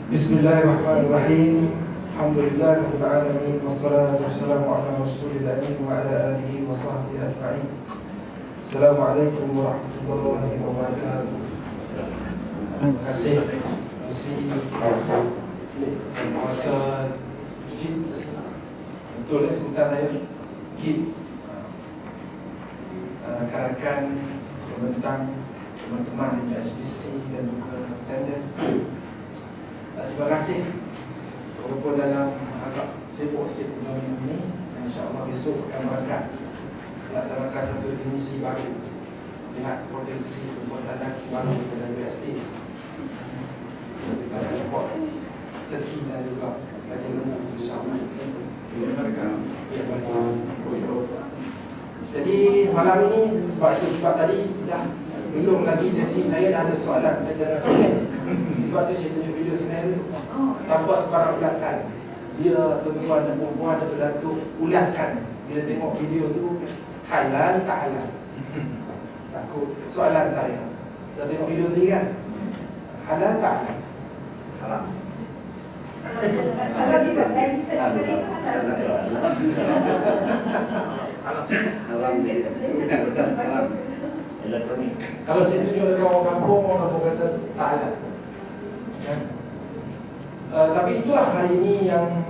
Bismillahirrahmanirrahim. Alhamdulillahirabbil alamin wassalatu wassalamu ala rasulil amin wa ala alihi wa sahbihi ajma'in. Assalamualaikum warahmatullahi wabarakatuh. Terima kasih isi masa kids. Betul ya sebentar saya kids. Rakan-rakan tentang teman-teman di HDC dan juga standard. Terima kasih. Walaupun dalam agak sibuk sikit dalam minggu ini, insya-Allah besok akan berangkat melaksanakan satu misi baru. Lihat potensi pembuatan daki baru daripada USA daripada airport Turki dan juga Raja Lembu, insya-Allah. Jadi malam ini sebab tadi dah belum lagi sesi saya dah ada soalan tentang sini. Sebab tu saya tunjuk video sini tu. Tanpa sebarang ulasan. Dia tuan-tuan dan puan-puan dan datuk ulaskan bila tengok video tu halal tak halal. Takut soalan saya. Dah tengok video tadi kan? Halal tak halal? Halal. Kalau di bagian kita sendiri itu halal. Halal. Elektronik. Kalau saya tunjuk dekat orang kampung, orang kampung kata tak halal. Kan? Tapi itulah hari ini yang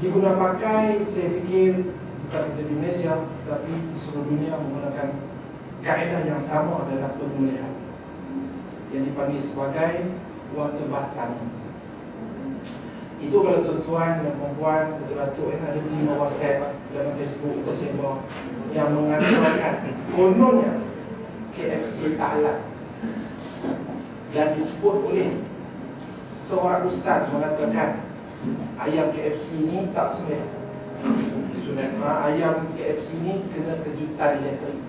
digunakan pakai. Saya fikir bukan kita di Malaysia, tapi di seluruh dunia menggunakan kaedah yang sama dalam penyembelihan yang dipanggil sebagai water bastani. Itu kalau tuan-tuan dan perempuan, betul-betul ada terima WhatsApp dalam Facebook kita semua yang mengatakan kononnya KFC tak halal dan disebut oleh seorang ustaz mengatakan ayam KFC ni tak sembelih. Ayam KFC ni kena kejutan elektrik.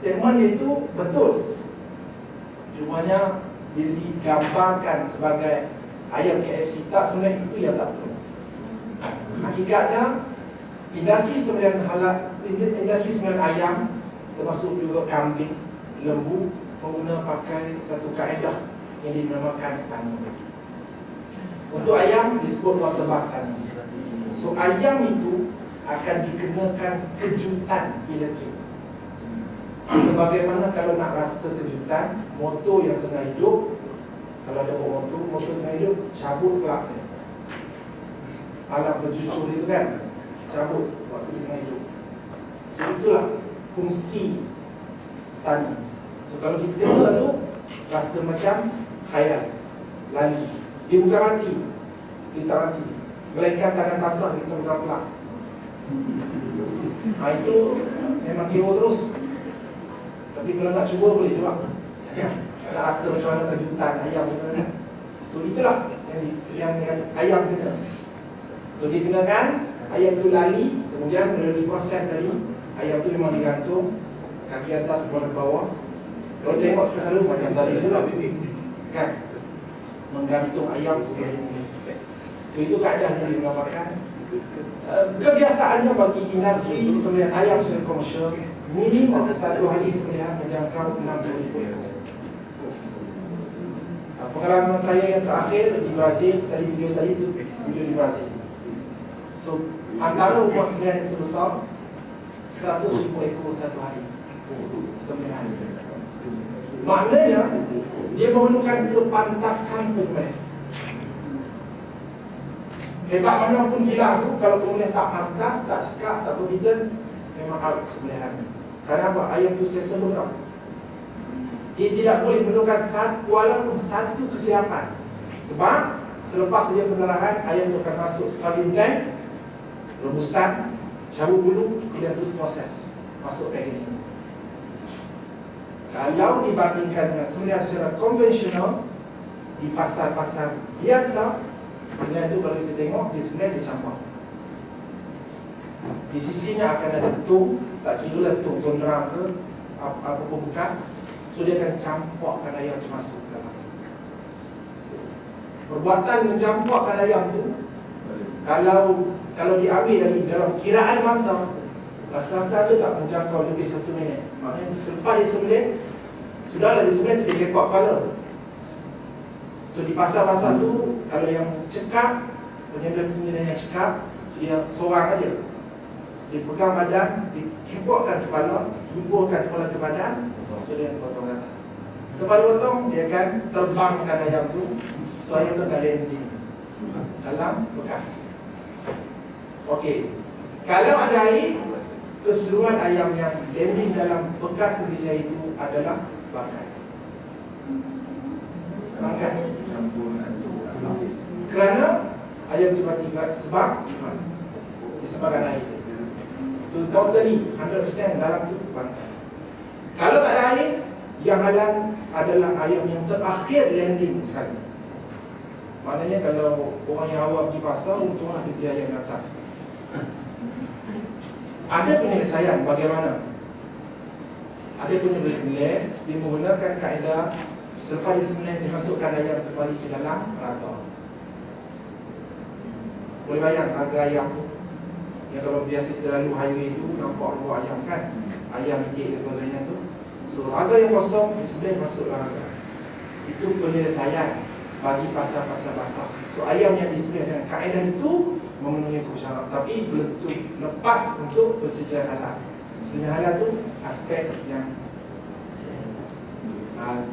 Statement dia tu betul. Cumanya bila digambarkan sebagai ayam KFC tak sembelih, itu yang tak betul. Hakikatnya industri sembelihan halal, industri sembelihan ayam termasuk juga kambing, lembu pengguna pakai satu kaedah yang dinamakan stani. Untuk ayam disebut water bastani. So ayam itu akan dikenakan kejutan elektrik. Sebagaimana kalau nak rasa kejutan, motor yang tengah hidup, kalau ada motor tengah hidup, cabut plug dia. Alat bercucur itu kan, cabut waktu dia tengah hidup. So itulah fungsi stani. So kalau kita tengok tu rasa macam khayal, lari. Dia bukan mati, dia tak mati, melainkan tangan basah kita pegang pelak. Itu memang kira terus. Tapi kalau nak cuba boleh juga. Nak rasa macam mana kejutan ayam benar kan. So itulah yang ayam kena. So digunakan ayam tu lari, kemudian melalui proses tadi ayam tu memang digantung kaki atas kepala ke bawah. Kalau tengok seperti lalu macam tadi tu lah, kan? Menggantung ayam seperti ini. So itu kaedah yang digunakan. Kebiasaannya bagi industri sembelihan ayam secara komersial, minimum satu hari sembelihan menjangkau 60,000 ekor. Pengalaman saya yang terakhir di Brazil, video tadi tu video di Brazil. So antara umur sembelihan yang terbesar 100,000 ekor satu hari sembelihan. Maknanya dia memerlukan kepantasan penyembelihan. Hebat mana pun gila tu, kalau penyembelihan tak pantas, tak cekap, tak berbidang, memang out sembelihan. Kerana apa? Ayam tu sentiasa bergerak. Dia tidak boleh memerlukan walaupun satu kesiapan. Sebab selepas dia pendarahan, ayam tu akan masuk sekali blank, rebusan, cabut bulu, kemudian terus proses masuk packaging. Kalau dibandingkan dengan sembelihan secara konvensional di pasar-pasar biasa, sembelihan itu kalau kita tengok, di sembelihan dicampur. Di sisinya akan ada tung, tak kira lah tung drum ke apa pun bekas. So dia akan campurkan ayam itu masuk ke dalam. Perbuatan mencampurkan ayam itu, kalau diambil dari dalam kiraan masa, rasa-rasa dia tak menjangkau lebih 1 minit. Maknanya selepas disembelih, sudahlah disembelih tu dia kepak kepala. So di pasar-pasar tu, kalau yang cekap, penyembelihan yang cekap, so dia seorang aja. So dia pegang badan, dikepokkan kepala, himburkan kepala ke badan, so dia potong ke atas. Sebab dia potong, dia akan terbangkan ayam tu, so ayam tu akan landing dalam bekas. Okey, kalau ada air, keseluruhan ayam yang landing dalam bekas berisi air itu adalah bangkai. Bangkai. Kerana ayam itu mati sebab disebabkan air. So totally 100% dalam tu bangkai. Kalau tak ada air, yang halal adalah ayam yang terakhir landing sekali. Maknanya kalau orang yang awam pergi pasar, untunglah dia beli ayam di atas. Ada penyelesaian bagaimana? Ada penyelesaian, dia menggunakan kaedah selepas disembelih dimasukkan ayam kembali ke dalam rata. Boleh bayang harga ayam tu. Yang kalau biasa kita lalu highway tu, nampak luar ayam kan, ayam kek dan sebagainya tu. So harga yang kosong disembelih masuk dalam harga. Itu penyelesaian bagi pasar-pasar basah. So ayam yang disembelih dengan kaedah itu memenuhi syarat, tapi belum lepas untuk persediaan halal. Persediaan halal tu aspek yang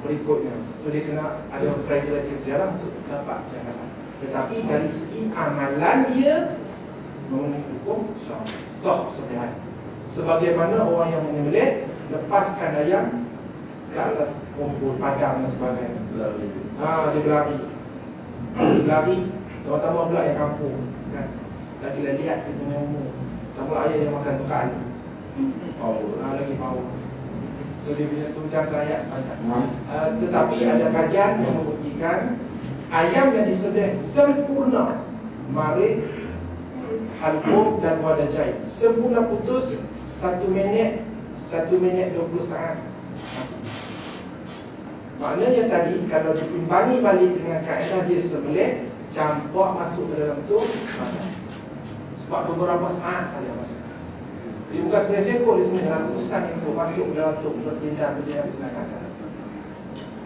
berikutnya. So dia kena ada kriteria untuk dapat yang halal. Tetapi dari segi amalan dia memenuhi hukum syarat, sah sembelihan. Sebagaimana orang yang menyembelih lepaskan ayam ke atas rumput padang dan sebagainya. Dia berlari. Berlari, terutama pula yang kampung kan. Lagi lihat dia punya umur. Tambah ayam yang makan tukar alu. Lagi power. So dia punya tu jangka ayat banyak. Tetapi ada kajian yang membuktikan ayam yang disembelih sempurna marik, halqum dan wadajai, sempurna putus 1 minit 20 saat. Maknanya tadi kalau ditimbangi balik dengan kaedah dia sembelih, campak masuk ke dalam tu, sebab beberapa saat saja masuk. Dia bukan sebenarnya seekor, dia sebenarnya ratusan ekor masuk ke dalam tu bertindak kata.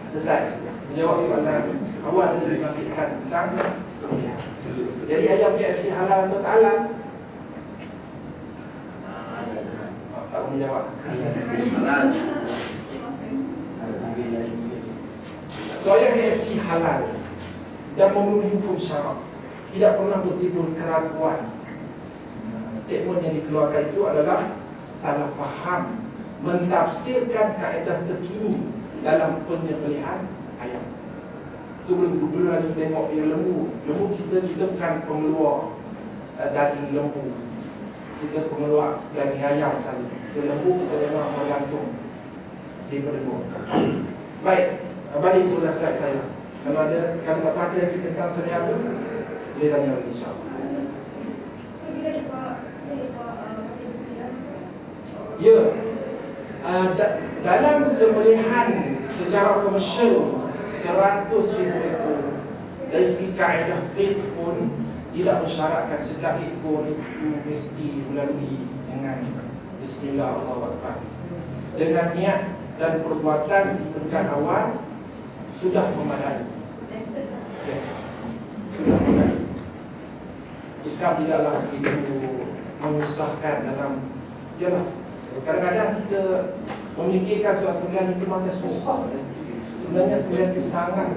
Selesai. Menjawab soalan awal tadi dibangkitkan tentang sembelihan. Jadi ayam KFC halal atau tak halal? Tak boleh jawab. Halal. So ayam KFC halal dan memenuhi hukum syarak, tidak pernah bertimbul keraguan. Statement yang dikeluarkan itu adalah salah faham, mentafsirkan kaedah terkini dalam penyembelihan ayam. Itu belum lagi tengok yang lembu. Lembu kita bukan pengeluar daging lembu, kita pengeluar daging ayam saja. So lembu kita memang bergantung daripada lembu. Baik, balik kepada slide saya. Kalau tak baca lagi tentang sembelihan tu, boleh tanya lagi insyaAllah. Ya, dalam sembelihan secara komersial 100,000 ekor, dari segi kaedah fiqh pun tidak mensyaratkan setiap ekor itu mesti melalui dengan Bismillah Allahu Akbar. Dengan niat dan perbuatan di peringkat awal sudah memadai. Yes, sudah memadai. Islam tidaklah begitu menyusahkan dalam. Yalah, kadang-kadang kita memikirkan soal sembelihan itu macam susah. Sebenarnya sembelihan itu sangat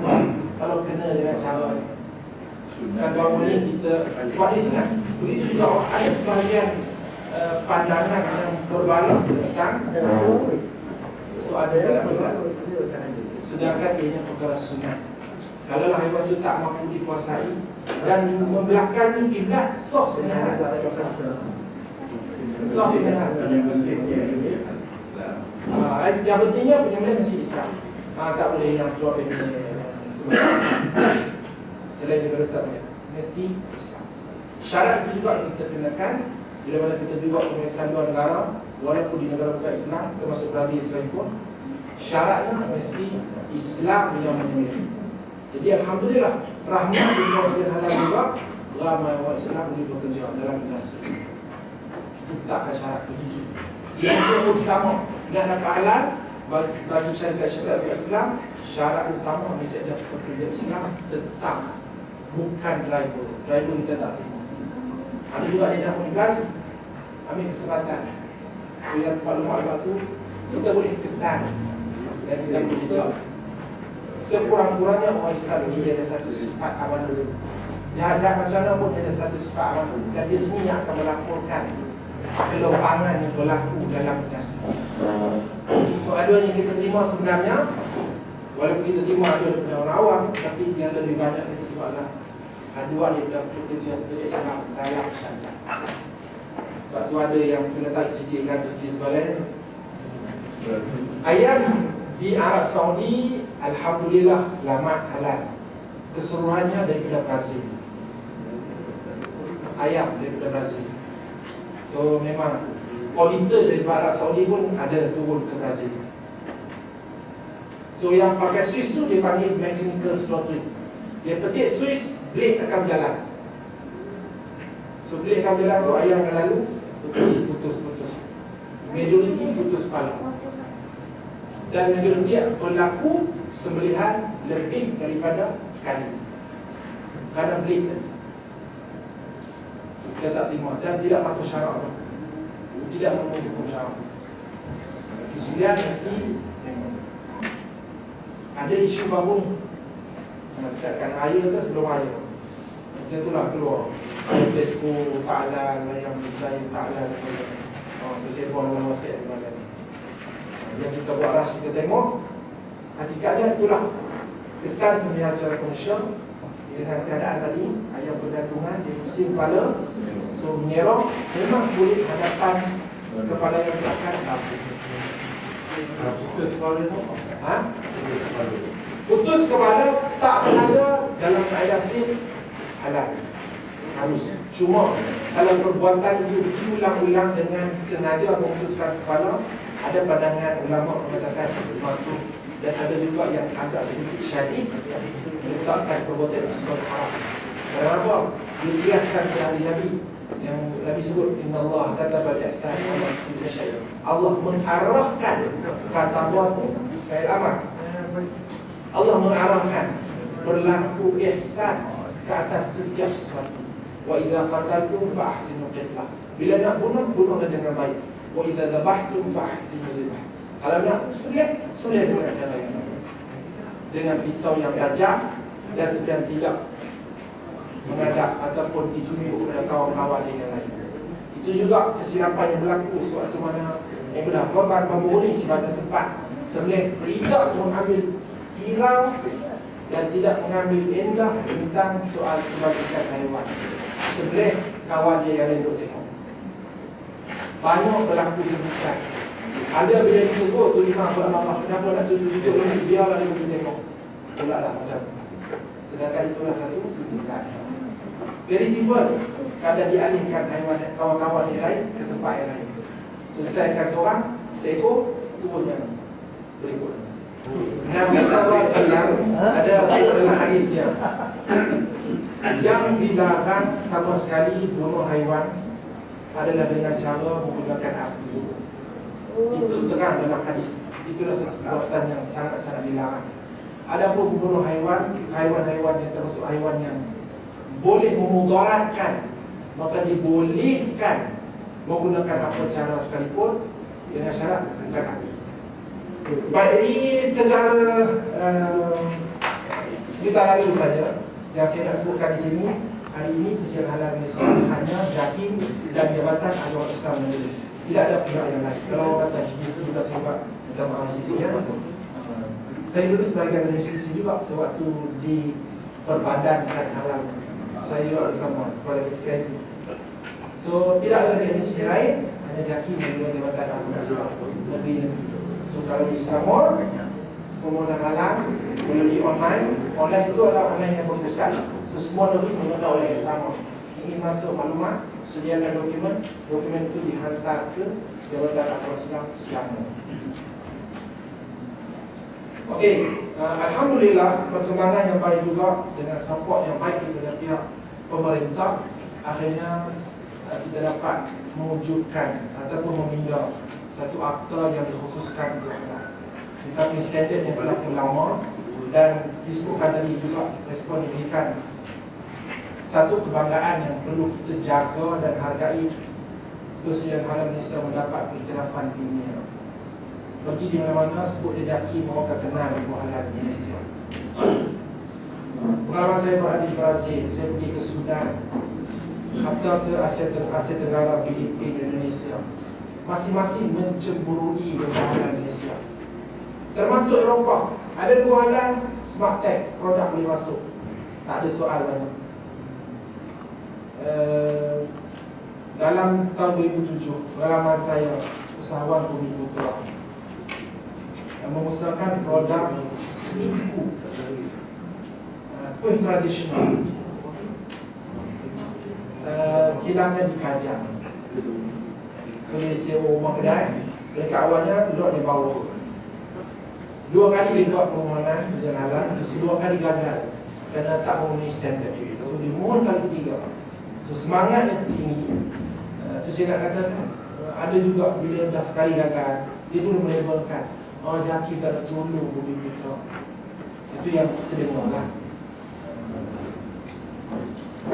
kalau kena dengan cara ni. Dan bahawa ni kita buat di sini. Begitu juga ada sebahagian pandangan yang berbalik tentang soal dalam Islam. Sedangkan ianya perkara sunat. Kalau haiwan itu tak mampu dikuasai dan membelakangi kiblat, sah sembelihan tak ada masalah. Sah sembelihan. Yang pentingnya penyembelihan mesti Islam. Tak boleh yang keluar penyembelihan selain daripada tak boleh. Mesti Islam. Syarat itu juga kita kenakan bila mana kita buat pemeriksaan luar negara, walaupun di negara bukan Islam, termasuk Brazil Israel pun, syaratnya mesti Islam yang menyembelih. Jadi alhamdulillah, rahmat dengan halal juga, ramai orang Islam boleh bekerja dalam industri. Kita takkan syarat begitu. Yang pun sama, nak dapat halal, bagi syarikat Islam, syarat utama mesti ada pekerja Islam tetap, bukan driver. Driver kita tak terima. Ada juga dia nak imigrasi, ambil kesempatan. So yang maklumat tu kita boleh kesan dan kita boleh jawab. Sekurang-kurangnya orang Islam ini dia ada satu sifat amanah. Jahat-jahat macam mana pun dia ada satu sifat amanah, dan dia sendiri yang akan melaporkan kelompangan yang berlaku dalam industri. So ada yang kita terima sebenarnya, walaupun kita terima ada daripada orang awam, tapi yang lebih banyak kita terima adalah aduan daripada pekerja Islam dalam syarikat. Sebab tu ada yang kena tak sijil kan sijil sebagainya. Ayam di Arab Saudi, alhamdulillah selamat halal. Keseluruhannya daripada Brazil. Ayam daripada Brazil. So memang auditor dari Arab Saudi pun ada turun ke Brazil. So yang pakai Swiss tu dia panggil mechanical slaughtering. Dia petik Swiss, blade akan berjalan. So blade akan berjalan tu, ayam akan lalu putus. Majoriti putus kepala. Dan majoriti berlaku sembelihan lebih daripada sekali kerana blade tadi. Kita tak terima dan tidak patuh syarak pun. Tidak memenuhi hukum syarak. Kesilian mesti memang. Ada isu baru ni. Dekatkan raya ke sebelum raya. Macam itulah keluar. Ada Facebook, Ta'ala, yang saya Ta'ala. Tersebut dalam WhatsApp dan sebagainya. Yang kita buat rush, kita tengok. Hakikatnya itulah kesan sembelihan secara komersial. Dengan keadaan tadi, ayam bergantungan di pusing kepala, so menyerong, memang boleh hadapan kepala yang belakang. Putus kepala itu? Putus kepala tak sengaja dalam keadaan ini halal, harus. Cuma kalau perbuatan itu diulang-ulang dengan sengaja memutuskan kepala, ada pandangan ulama mengatakan bermakna. Dan ada juga yang agak sedikit syadid meletakkan perbuatan sebagai haram. Kenapa? Dikiaskan ke ahli Nabi yang Nabi sebut, Inna Allah kataba al-ihsan ala kulli syai'. Allah mengarahkan kata buat tu fi'il amar. Allah mengarahkan berlaku ihsan ke atas setiap sesuatu. Wa idza qataltum fa ahsinu qitlah. Bila nak bunuh, bunuhlah dengan baik. Wa idza dhabhtum fa ahsinu dhabh. Kalau nak sembelih dengan cara yang baik, dengan pisau yang tajam dan sedang tidak menghadap ataupun ditunjuk kepada kawan-kawan yang lain. Itu juga kesilapan yang berlaku sewaktu mana benar korban memburi sebagai tempat sembelih, tidak mengambil hirau dan tidak mengambil endah tentang soal kebajikan haiwan. Sembelih kawan dia yang lain duk tengok. Banyak berlaku demikian. Ada bila ditegur tu imam berapa kenapa nak tunjuk lebih, biarlah dia tengok. Pula lah macam tu. Sedangkan itulah satu tuntutan. Very simple. Kadang dialihkan haiwan kawan-kawan yang lain ke tempat yang lain. Selesaikan seorang, seekor, turun yang berikut. Nabi SAW ada dalam hadis dia yang dilarang sama sekali bunuh haiwan adalah dengan cara menggunakan api. Itu terang dalam hadis. Itulah satu perbuatan yang sangat-sangat dilarang. Adapun membunuh haiwan-haiwan yang termasuk haiwan yang boleh memudaratkan, maka dibolehkan menggunakan apa cara sekalipun dengan syarat bukan api. Baik, ini secara sekitar lalu saja yang saya nak sebutkan di sini. Hari ini Pusat Halal Malaysia hanya JAKIM dan Jabatan Agama Islam Malaysia. Tidak ada pihak yang lain. Kalau orang kata HDC, kita sebab kita maaf HDC ya. Saya dulu sebagai HDC juga sewaktu di Perbadankan Halal. Saya juga bersama pada ketika itu. So tidak ada lagi HDC lain, hanya JAKIM dan juga Jabatan Agama Islam negeri-negeri. So kalau di Selangor, permohonan halal melalui online. Online itu adalah online yang berpusat. So semua negeri menggunakan oleh yang sama. Ingin masuk maklumat, sediakan dokumen itu dihantar ke Jabatan Agama Islam Selangor. Okey, alhamdulillah perkembangan yang baik juga dengan support yang baik daripada pihak pemerintah, akhirnya kita dapat mewujudkan ataupun meminda satu akta yang dikhususkan untuk halal. Di samping standard yang berlaku lama, dan disebutkan tadi juga respon diberikan satu kebanggaan yang perlu kita jaga dan hargai. Persediaan halal Malaysia mendapat iktirafan dunia. Bagi di mana-mana sebut jejaki mahu kenal buah halal Malaysia. Pengalaman saya berada di Brazil, saya pergi ke Sudan, hatta ke Asia Tenggara, Filipina, Indonesia. Masing-masing mencemburui buah halal Malaysia. Termasuk Eropah, ada buah halal, smart tech, produk boleh masuk. Tak ada soal banyak. Dalam tahun 2007, pengalaman saya usahawan Bumi Putra yang mengusahakan produk seribu kuih tradisional, kilangnya di Kajang. So dia sewa rumah kedai, dekat awalnya duduk di bawah. 2 kali dia buat permohonan berjalan, terus 2 kali gagal kerana tak memenuhi standard. So dia mohon kali ketiga. So semangatnya itu tinggi. So saya nak katakan, ada juga bila dah sekali gagal, dia tu melabelkan, oh jaki tak nak tolong Bumi Putra. Itu yang kita dengar lah.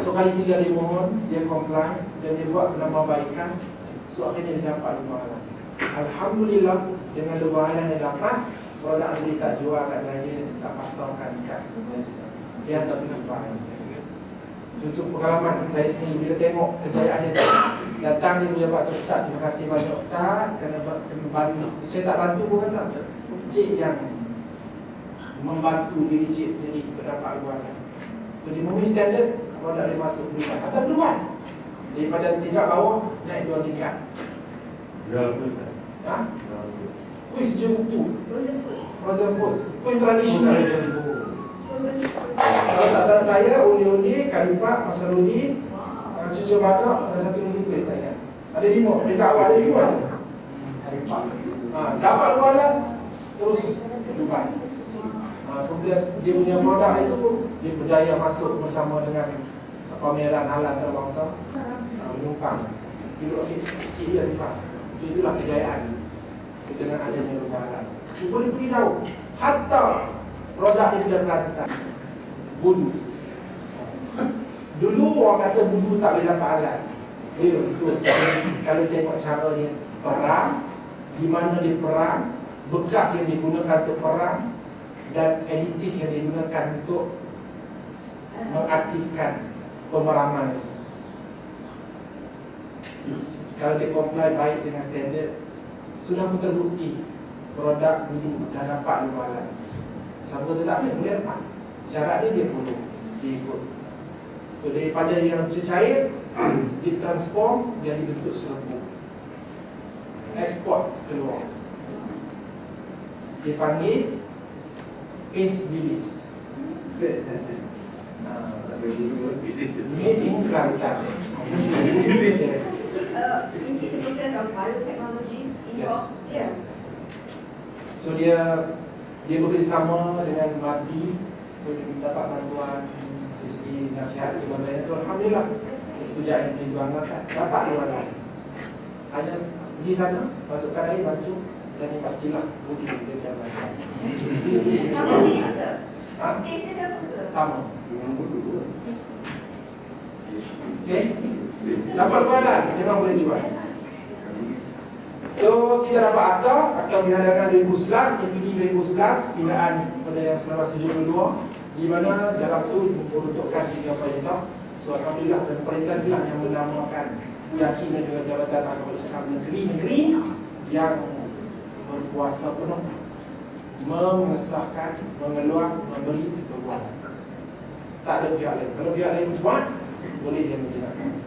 So kali 3 dia mohon, dia comply, dan dia buat penambahbaikan. So akhirnya dia dapat lubahan. Alhamdulillah, dengan lubahan yang dapat, produk dia tak jual kat raya, tak pasarkan kat Malaysia. Dia tak kena lubahan. So itu pengalaman saya sendiri bila tengok kejayaan dia datang dia pejabat tu, Ustaz, terima kasih banyak Ustaz kerana bantu. Saya tak bantu pun kata, Cik yang membantu diri Cik sendiri untuk dapat lubahan. So dia memenuhi standard, produk dia masuk lubahan. Atau lubahan daripada tingkat bawah naik 2 tingkat. Ha? Kuih sejeruku, frozen food, kuih tradisional. Kalau tak salah saya, undi-undi, kalipak, masarudi, cucur badak, dan satu lagi kuih tak ingat. Ada 5, dekat awal ada 5 je. Dapat lubahan, terus lubahan. Kemudian dia punya produk itu, dia berjaya masuk bersama dengan pameran halal antarabangsa, menumpang. Duduk kecil dia lubahan. Itulah kejayaan dengan adanya lubahan. Dia boleh pergi jauh. Hatta produk dia sudah Kelantan, bulu. Dulu orang kata bulu tak boleh dapat halal. Ya, betul. Kalau tengok cara dia perang, di mana dia perang, bekas yang digunakan untuk perang, dan aditif yang digunakan untuk mengaktifkan pemeraman. Kalau dia comply baik dengan standard, sudah terbukti produk bulu dah dapat lubahan. Siapa tu tak boleh dapat. Syarat dia follow, dia ikut. So daripada yang cair, ditransform jadi bentuk serbuk, ekspor keluar. Dipanggil paste bilis. Made in Kelantan. Is it the process of biotechnology involved? Yes. So dia bekerjasama dengan MADI. So dia dapat bantuan dari segi nasihat dan sebagainya. So alhamdulillah, pekerjaan yang dibanggakan dapat luaran. Hanya pergi sana, masukkan air, bantu, dan pastilah budi dia jalan. Sama minister? Taste sama ke? Sama. Okay? Dapat luaran, memang boleh jual. So kita dapat akta bihadangan 2011, APD 2011, pindahan pada yang 1972, di mana dalam tu memperuntukkan 3 perintah. So alhamdulillah, dan perintah inilah yang menamakan JAKI dan juga Jabatan Agama Islam negeri-negeri yang berkuasa penuh mengesahkan, mengeluar, memberi, berbuat. Tak ada pihak lain. Kalau pihak lain buat, boleh dia menjenakkan.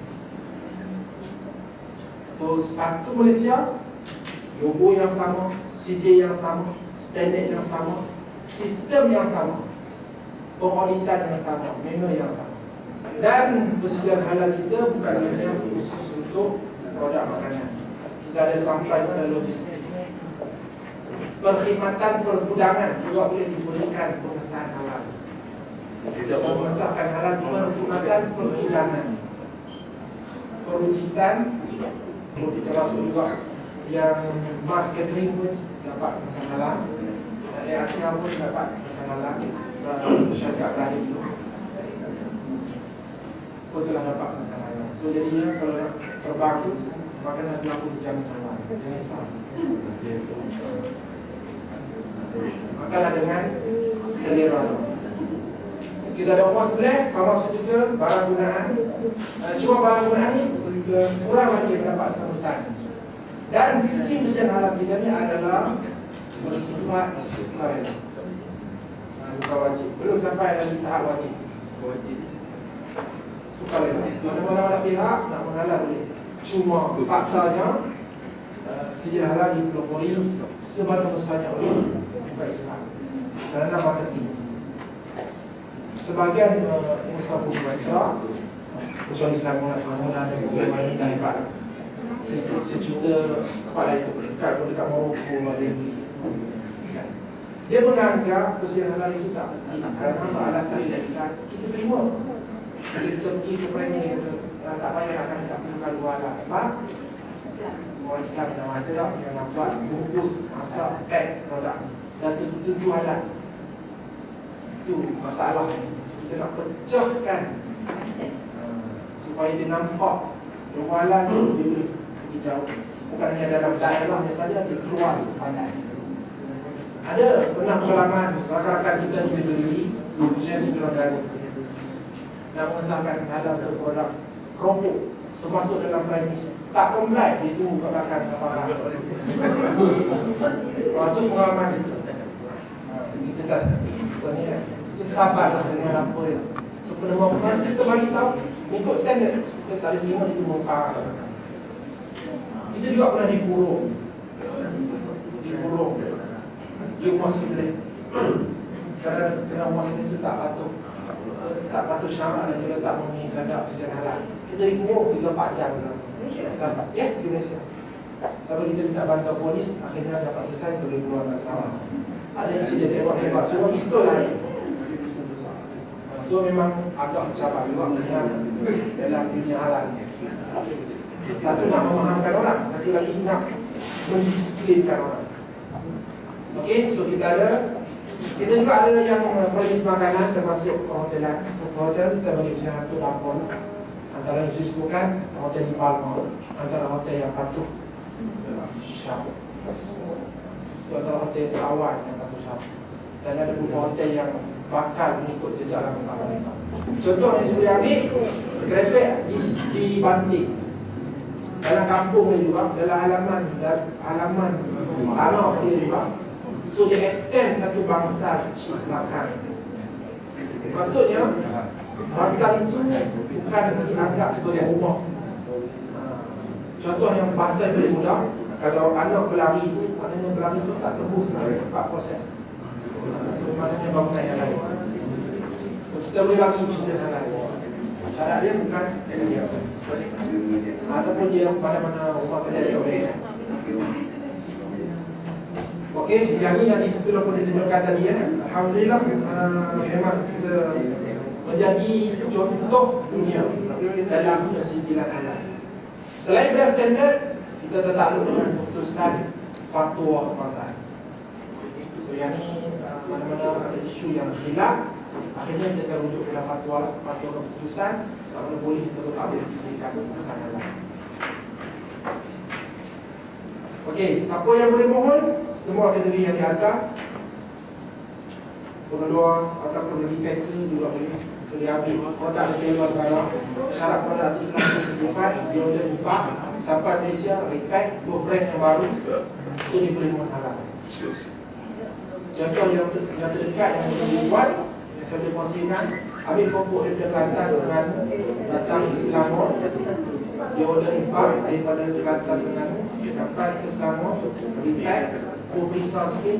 So satu Malaysia, logo yang sama, CJ yang sama, standard yang sama, sistem yang sama, pengauditan yang sama, menu yang sama. Dan persediaan halal kita bukan hanya khusus untuk produk makanan. Kita ada sampai pada logistik. Perkhidmatan perbudangan juga boleh diberikan pengesahan halal. Mengesahkan halal perkhidmatan perbudangan, perujitan, termasuk juga yang mass catering pun dapat pengesahan halal. Asia pun dapat masalah syarikat Ibrahim tu. Kau telah dapat masalah. So jadinya kalau nak terbang tu maka nak 20 jam terbang. Jangan risau. Makalah dengan selera. Kita ada uang sebelah, pharmaceutical, barang gunaan. Cuma barang gunaan ni kurang lagi mendapat sambutan. Dan skim ujian halal kita ni adalah bersifat sukarela, bukan wajib. Belum sampai dari tahap wajib. Sukarela. Mana-mana pihak nak menghalal boleh. Cuma faktanya sijil halal dipelopori sebanyak besarnya oleh bukan Islam kerana marketing. Sebagian pengusaha pembaca kecuali Islam mula-mula dan bagaimana dah hebat sejuta kepala itu dekat Morocco dia menganggap persediaan halal itu tak penting kerana apa alasan kita terima bila kita pergi ke premier dia kata tak payah akan tak perlu kalau halal sebab orang Islam yang masak yang nampak bungkus masak pack produk dan tentu halal. Itu masalah kita nak pecahkan supaya dia nampak halal tu dia boleh pergi jauh, bukan hanya dalam daerahnya saja, dia keluar sepadan. Ada pernah pengalaman rakan-rakan kita di Beli khususnya di Terengganu nak mengesahkan halal untuk produk keropok semasuk dalam premis tak komplain dia tunggu kat belakang aparat. Maksud pengalaman itu kita tak kita sabarlah dengan apa ya. Sebenarnya kita bagi tahu ikut standard kita tak ada terima itu muka. Kita juga pernah dikurung dia masih boleh kerana masih itu tak patut syarat dan juga tak memenuhi standar persediaan halal. Kita dikurung 3-4 jam sampai yes di Malaysia. Sampai kita minta bantuan polis, akhirnya dapat selesai boleh keluar dari Sarawak. Ada insiden hebat-hebat, cuma pistol lah. So memang agak mencabar juga sebenarnya dalam dunia halal. Satu nak memahamkan orang, satu lagi nak mendisiplinkan orang. Okey, so kita juga ada yang premis makanan termasuk perhotelan. Hotel kita bagi usaha tu dapur. Antara yang disebutkan hotel di Palma, antara hotel yang patuh Syaf. Itu antara hotel awal yang patuh Syaf. Dan ada beberapa hotel yang bakal mengikut jejak langkah mereka. Contoh yang saya boleh ambil, grafik di Banting. Dalam kampung dia juga, dalam halaman tanah dia juga. So dia extend satu bangsa kecil belakang. Maksudnya bangsa itu bukan dianggap sebagai rumah. Contoh yang bahasa yang paling mudah, kalau anak berlari itu, maknanya berlari itu tak tembus tempat proses. Maksudnya bangunan yang lain. Kita boleh bagi persediaan halal. Syarat dia bukan dia ataupun dia mana-mana rumah kedai dia boleh. Okey, yang itu pun ditunjukkan tadi ya. Alhamdulillah memang kita menjadi contoh dunia dalam persidilan halal. Selain dari standard, kita tertakluk dengan keputusan fatwa kebangsaan. So yang ni mana-mana ada isu yang khilaf, akhirnya kita akan rujuk kepada fatwa keputusan sama boleh atau tak boleh diberikan keputusan halal. Okey, siapa yang boleh mohon? Semua kategori yang di atas. Pengeluar ataupun bagi packer juga boleh. So dia ambil produk dari luar negara. Syarat produk itu telah disediakan, dia boleh buka sampai Malaysia, repack, buat brand yang baru. So dia boleh mohon halal. Contoh yang terdekat yang boleh buat, yang saya boleh kongsikan, ambil pokok daripada Kelantan dengan datang di Selangor. Dia order import daripada Kelantan dengan sampai ke Selangor, repack, periksa sikit,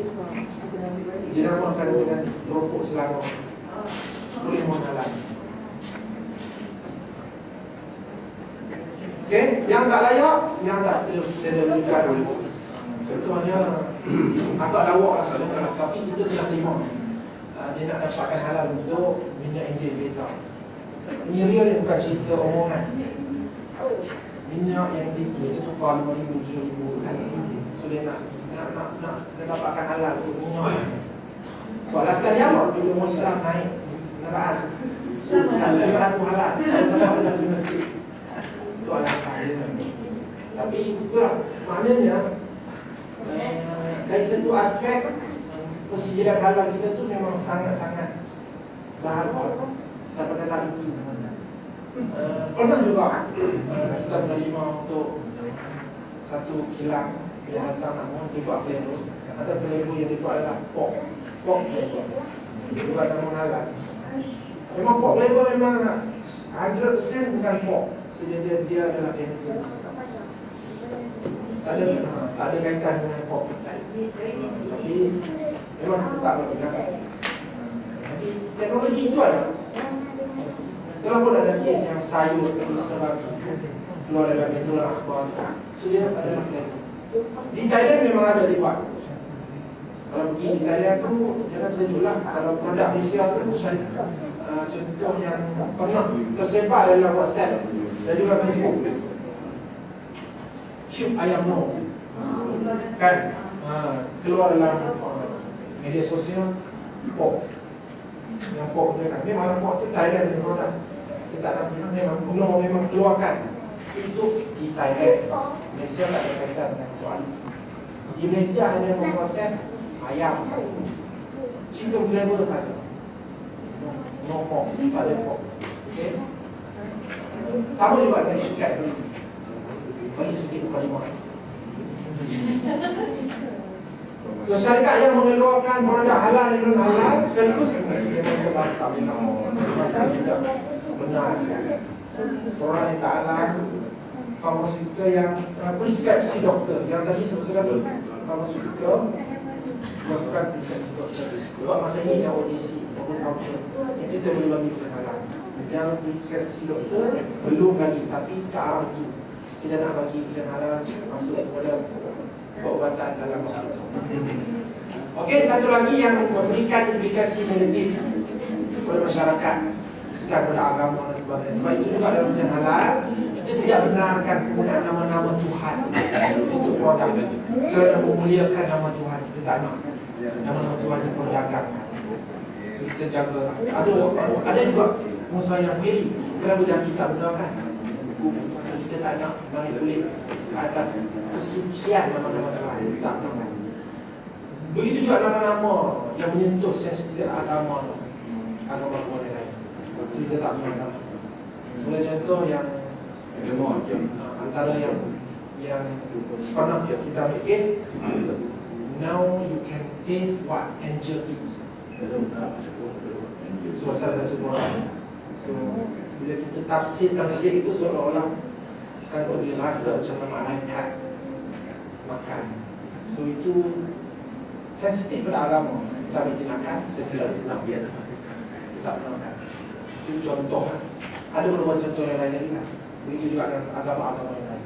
dia namakan dengan rokok Selangor. Boleh mohon halal. Okey, yang tak layak, yang tak terdekat dulu. Contohnya agak lawak lah sebenarnya, tapi kita telah terima dia nak dapatkan halal untuk minyak enjin kereta. Ini real ni bukan cerita omongan. Minyak yang kita tukar 5,000, 7,000 kan. So dia nak dapatkan halal untuk minyak. ayam bila Islam naik kenderaan 500 halal kalau nak pergi masjid. Itu alasan dia. Tapi itulah maknanya dari satu aspek persediaan halal kita tu memang sangat-sangat bahagia sampai kata itu. Pernah juga kita menerima untuk satu kilang yang datang namun dibuat flavor. Ada flavor yang dibuat adalah pork flavor. Bukan namun halal. Memang pork flavor memang 100% bukan pork. So, dia adalah chemical. Tak ada kaitan dengan pork. Tapi memang tetap bergunakan. Tapi teknologi itu ada. Telah pun ada kes yang sayur sebab keluar dalam media akhbar. So dia adalah flavor. Di Thailand memang ada dibuat. Kalau pergi di Thailand tu jangan terkejutlah. Kalau produk Malaysia tu contoh yang pernah tersebar dalam WhatsApp dan juga Facebook. Cube ayam no. Kan? Keluar dalam media sosial pork. Yang pork dia kan. Memang pork tu Thailand punya produk. Kita tak nak memang keluarkan. Itu di Thailand. Malaysia tak ada kaitan dengan soal itu. Di Malaysia hanya memproses ayam saja, chicken flavor saja, no pork, tak ada pork. Okay? Sama juga dengan syarikat bagi sedikit kalimah. So syarikat yang mengeluarkan produk halal dan non halal sekaligus memang tak benar. Orang yang Ta'ala farmaseutika yang preskripsi doktor yang tadi sebutkan tu farmaseutika lakukan preskripsi doktor. Sebab masa ini yang OTC over counter yang kita boleh bagi halal. Yang preskripsi doktor belum lagi, tapi ke arah itu kita nak bagi halal masuk kepada perubatan dalam masa itu. Okey, satu lagi yang memberikan implikasi negatif kepada masyarakat kepada agama dan sebagainya. Sebab itu juga dalam ujian halal kita tidak benarkan penggunaan nama-nama Tuhan untuk produk kerana memuliakan nama Tuhan. Kita tak nak nama-nama Tuhan diperdagangkan. So, kita jaga. Ada juga musuh yang query kenapa jangan kita benarkan. Kita tak nak manipulate ke atas kesucian nama-nama Tuhan. Kita tak benarkan. Begitu juga nama-nama yang menyentuh sensitif agama kepada lain. Kita tak mengenal. Sebagai contoh yang antara yang pernah kita ambil kes, now you can taste what angel eats. So salah satu orang. So bila kita tafsirkan sikit itu seolah-olah sekarang tu dia rasa macam malaikat makan. So itu sensitif pada agama. Kita ambil tindakan, kita tidak nak biar. Tak mengenal. Itu contoh. Ada beberapa contoh yang lain lagi kan. Begitu juga dengan agama-agama yang lain.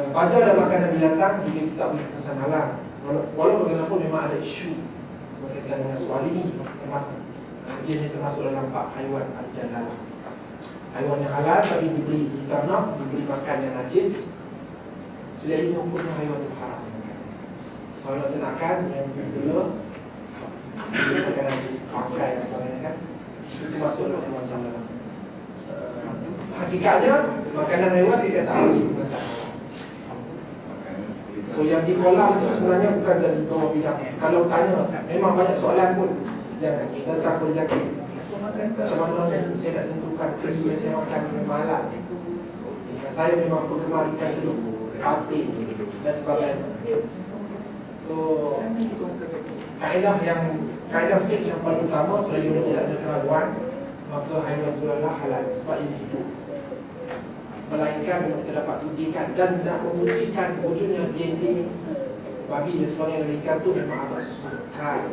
Baja dan makanan binatang juga kita beri pesan halal. Walaupun bagaimanapun memang ada isu berkaitan dengan soal ini, termasuk ia termasuk dalam bab haiwan al-jannah. Haiwan yang halal tapi diberi kita nak diberi makan yang najis. Jadi ini hukumnya haiwan itu haram. Soal ternakan yang gula makan najis, pakai dan sebagainya kan, itu masuk dalam haiwan jannah. Hakikatnya makanan haiwan dia tak bagi pengesahan. So yang di kolam itu sebenarnya bukan dari bawah bidang. Kalau tanya, memang banyak soalan pun yang tentang penyakit. Macam mana saya nak tentukan keli yang saya makan memang halal. Saya memang penggemar ikan telur, patin dan sebagainya. So kaedah fiqh yang paling utama selagi tidak ada keraguan, maka haiwan itu adalah halal sebab ini hidup. Melainkan kita dapat buktikan dan nak membuktikan wujudnya DNA babi dan sebagainya dari ikan itu memang agak sukar.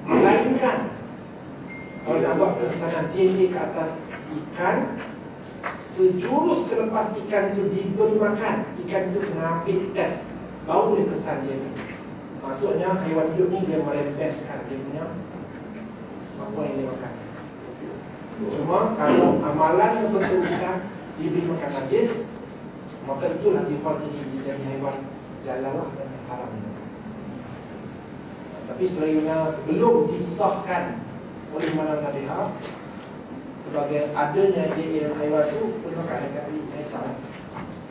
Melainkan kalau nak buat pesanan DNA ke atas ikan, sejurus selepas ikan itu diberi makan, ikan itu kena ambil tes, baru boleh kesan DNA. Maksudnya haiwan hidup ni dia merembeskan dia punya apa yang dia makan. Cuma kalau amalan yang berterusan diberi makan najis, maka itulah dihormati jadi haiwan jalalah dan haram. Tapi selagina belum disahkan oleh mana-mana pihak sebagai adanya DNA haiwan tu boleh makan dekat saya salah.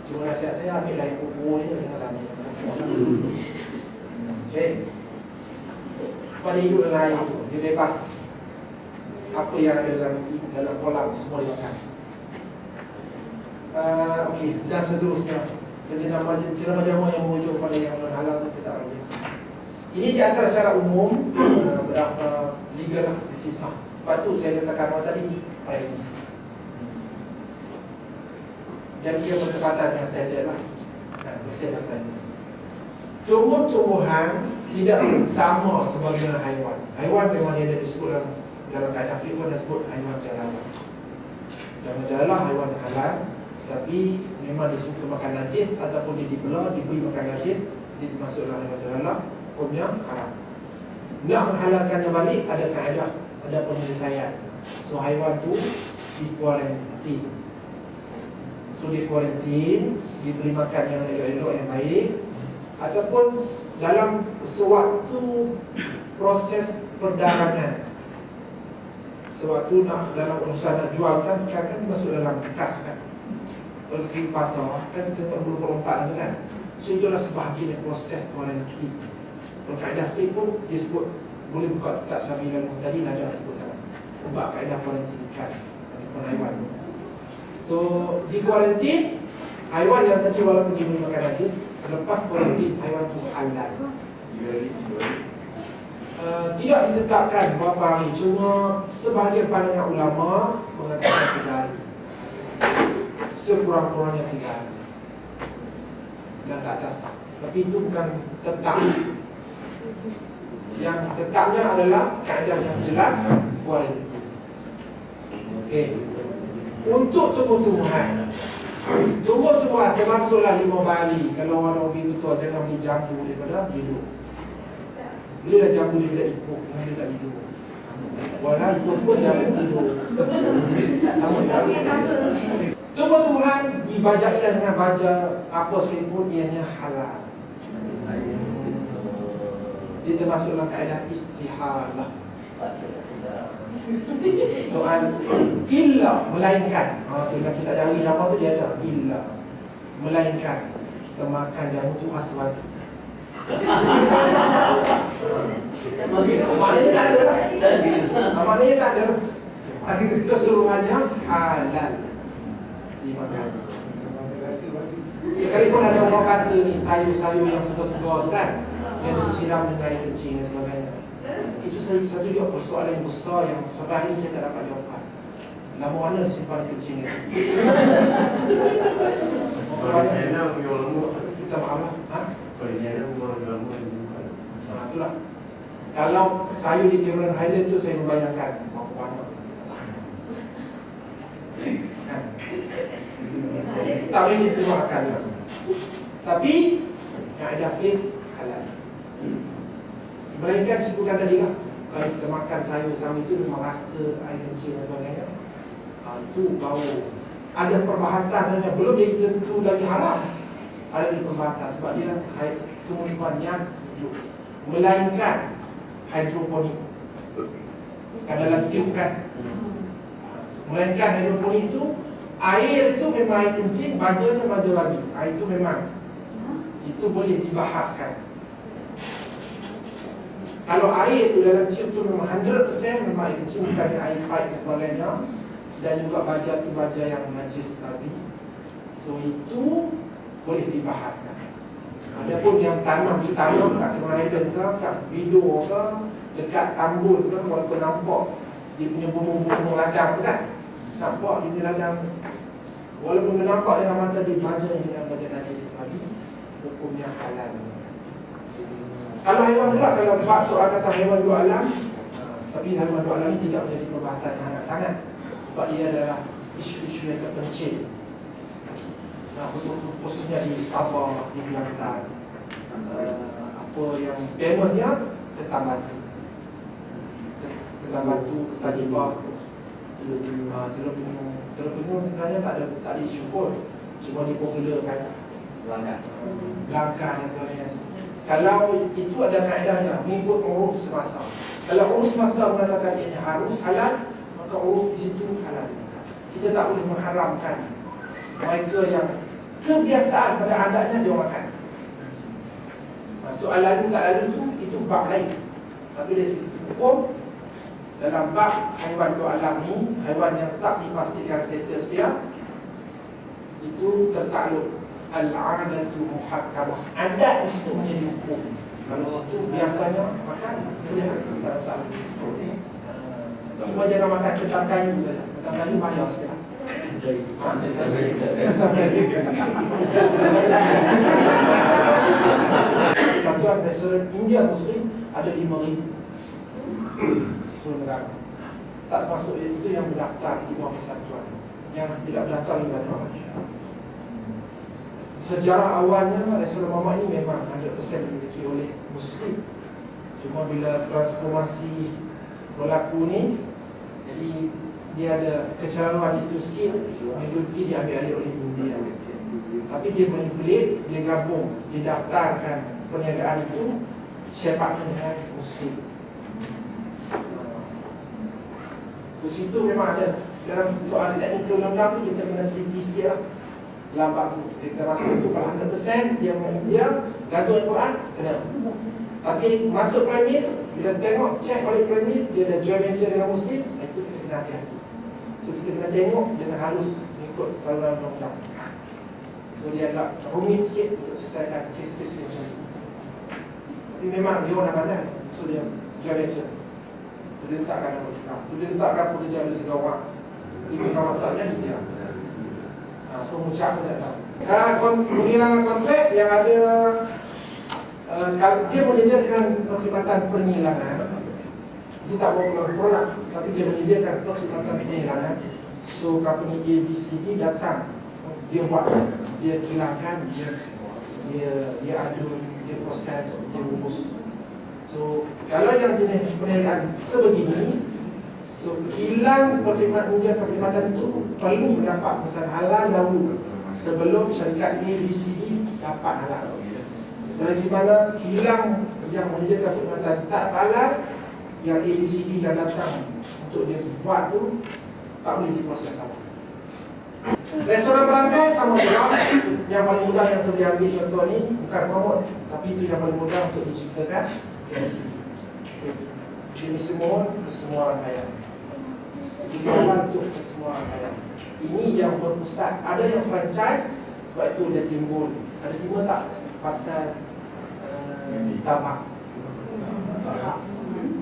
Cuma nasihat saya ambil lah yang kuku ni dengan lama. Okay. Pada hidup dalam air tu, dia bebas. Apa yang ada dalam kolam semua dimakan. Okey, dan seterusnya. Jenama jamu yang merujuk kepada yang non-halal kita tak boleh. Ini di antara syarat umum berapa legal lah, sisa. Sebab tu saya katakan awal tadi premis. Dan dia bertepatan dengan standard lah. Persen dan premis. Tumbuh-tumbuhan tidak sama sebagaimana haiwan. Haiwan memang dia ada disebut dalam kaedah fiqh dia sebut haiwan jalalah. Haiwan jalalah haiwan halal, tapi memang dia suka makan najis ataupun dia dibelah, diberi makan najis, dia termasuk dalam haiwan jalalah, hukumnya haram. Nak menghalalkannya balik ada kaedah, ada penyelesaian. So haiwan tu di kuarantin. So di kuarantin, diberi makan yang elok-elok yang baik, ataupun dalam sewaktu proses perdagangan, sewaktu nak dalam urusan nak jual kan masuk dalam kas kan. Kalau pergi pasar kan kita berlompat tu kan. So itulah sebahagian proses kuarantin. Kalau kaedah fiqh pun dia sebut boleh buka tetap sambilan tadi nada sebut sana. Ubah kaedah kuarantin ikan ataupun haiwan. So di kuarantin haiwan yang tadi walaupun dia makan najis, selepas kuarantin haiwan tu halal. Tidak ditetapkan berapa hari, cuma sebahagian pandangan ulama mengatakan 3 hari. Sekurang-kurangnya 3 hari. Dan ke atas. Tapi itu bukan tetap. Yang tetapnya adalah kaedah yang jelas kuarantin. Okey. Untuk tumbuh-tumbuhan, tumbuh-tumbuhan termasuklah limau bali. Kalau orang hobi betul, jangan beli jambu daripada hidup. Beli dah jambu daripada ipuk, dia tak hidup. Walau ipuk pun jambu hidup. Sama tak? Tumbuh-tumbuhan dibajailah dengan baja apa sekalipun ianya halal. Dia termasuk dalam kaedah istihalah. Soal illa melainkan. Itulah kita jari nama tu dia ada illa melainkan kita makan jamu tu aswad. Maknanya tak ada. Maknanya tak ada. Keseluruhannya halal dimakan. Sekalipun ada orang kata ni sayur-sayur yang segar-segar tu kan, yang disiram dengan air kencing dan sebagainya. Itu satu juga persoalan yang besar yang sampai hari ini saya tak dapat jawapan. Lama mana disimpan kencing ni? Kita maaf lah. Itulah. Kalau sayur di Cameron Highland tu saya membayangkan berapa banyak. Tak boleh ditermakan. Tapi kaedah fiqh halal. Melainkan disebutkan tadi lah, kalau kita makan sayur-sayur itu memang rasa air kencing dan sebagainya, itu bau. Ada perbahasan belum dia tentu lagi haram. Ada di pembahasan sebab dia tumbuhan yang hidup. Melainkan hidroponik kan dalam tiup kan. Melainkan hidroponik itu air itu memang air kencing, bajanya baja babi. Air itu memang itu boleh dibahaskan. Kalau air itu dalam tiup itu memang 100% memang air kencing, bukan air pipe dan sebagainya. Dan juga baja itu baja yang najis babi. So itu boleh dibahaskan. Adapun yang tanam kat Cameron Highland ke, kat Bido ke, dekat Tambun ke, walaupun nampak dia punya bumbung-bumbung ladang tu kan, nampak dia punya ladang, walaupun dia nampak dengan mata dia baja dengan baja najis babi, hukumnya halal. Kalau haiwan pula, kalau bab soal kata haiwan dua alam, tapi haiwan dua alam ini tidak menjadi perbahasan yang sangat-sangat sebab ia adalah isu-isu yang terpencil. Khususnya di Sabah, di Kelantan, apa yang famous-nya Ketam Batu, Ketajibah, Terengganu sebenarnya tak ada isu pun, cuma dipopularkan Langkah dan sebagainya. Kalau itu ada kaedahnya, mengikut uruf semasa. Kalau uruf semasa mengatakan ini harus halal, maka uruf di situ halal. Kita tak boleh mengharamkan mereka yang kebiasaan pada adatnya dia makan. Soalan tak lalu itu bab lain. Tapi dari segi hukum, dalam bab haiwan dua alam ni, haiwan yang tak dipastikan status dia, itu tertakluk al-'adatu muhakkamah. Adat itu menjadi hukum. Kalau situ biasanya makan, boleh tak salah. Cuma jangan makan ketang kayu saja. Ketang kayu bayar sekarang. Satuan restoran India Muslim ada 5,000 seluruh negara. Tak termasuk itu yang berdaftar di bawah persatuan. Yang tidak berdaftar di bawah. Sejarah awalnya restoran Mamak ini memang 100% dimiliki oleh Muslim. Cuma bila transformasi berlaku ni, jadi dia ada kecerahan di situ sikit, majoriti diambil alih oleh India. Tapi dia manipulate, dia gabung, dia daftarkan perniagaan itu sepaknya dengan Muslim. Terus itu memang ada dalam soal teknikal undang-undang tu kita kena teliti sikit lah. Lambat tu, kita rasa tu kalau 100% dia India, gantung Al-Quran, kena. Tapi masuk premis, bila tengok, check balik premis, dia ada joint venture dengan Muslim, itu kita kena hati-hati. So kita kena tengok dengan halus mengikut saluran undang-undang. So dia agak rumit sikit untuk selesaikan kes-kes macam tu. Tapi memang dia orang pandai. So dia joint venture. So dia letakkan nama Islam. So dia letakkan pekerja ada 3 orang. Itu kan masalahnya India. So macam apa tak tahu. Penghilangan kontrak yang ada, kalau dia menyediakan perkhidmatan penilangan, dia tak bawa keluar produk, tapi dia menyediakan perkhidmatan penilangan. So company ABCD datang, dia buat, dia hilangkan, dia adu, dia proses, dia urus. So kalau yang jenis perniagaan sebegini, so hilang perkhidmatan itu perlu mendapat pesan halal dahulu sebelum syarikat ABCD dapat halal. Selagi mana hilang yang menyediakan perkhidmatan tak halal, yang ABCD dah datang untuk dia buat tu tak boleh diproses halal. Restoran berangkai sama juga. Yang paling mudah yang saya boleh ambil contoh ni, bukan promote, tapi itu yang paling mudah untuk diciptakan. Ini semua kesemua rangkaian. Tujuan untuk kesemua rangkaian. Ini yang berpusat. Ada yang franchise, sebab itu dia timbul. Ada timbul tak? Pasal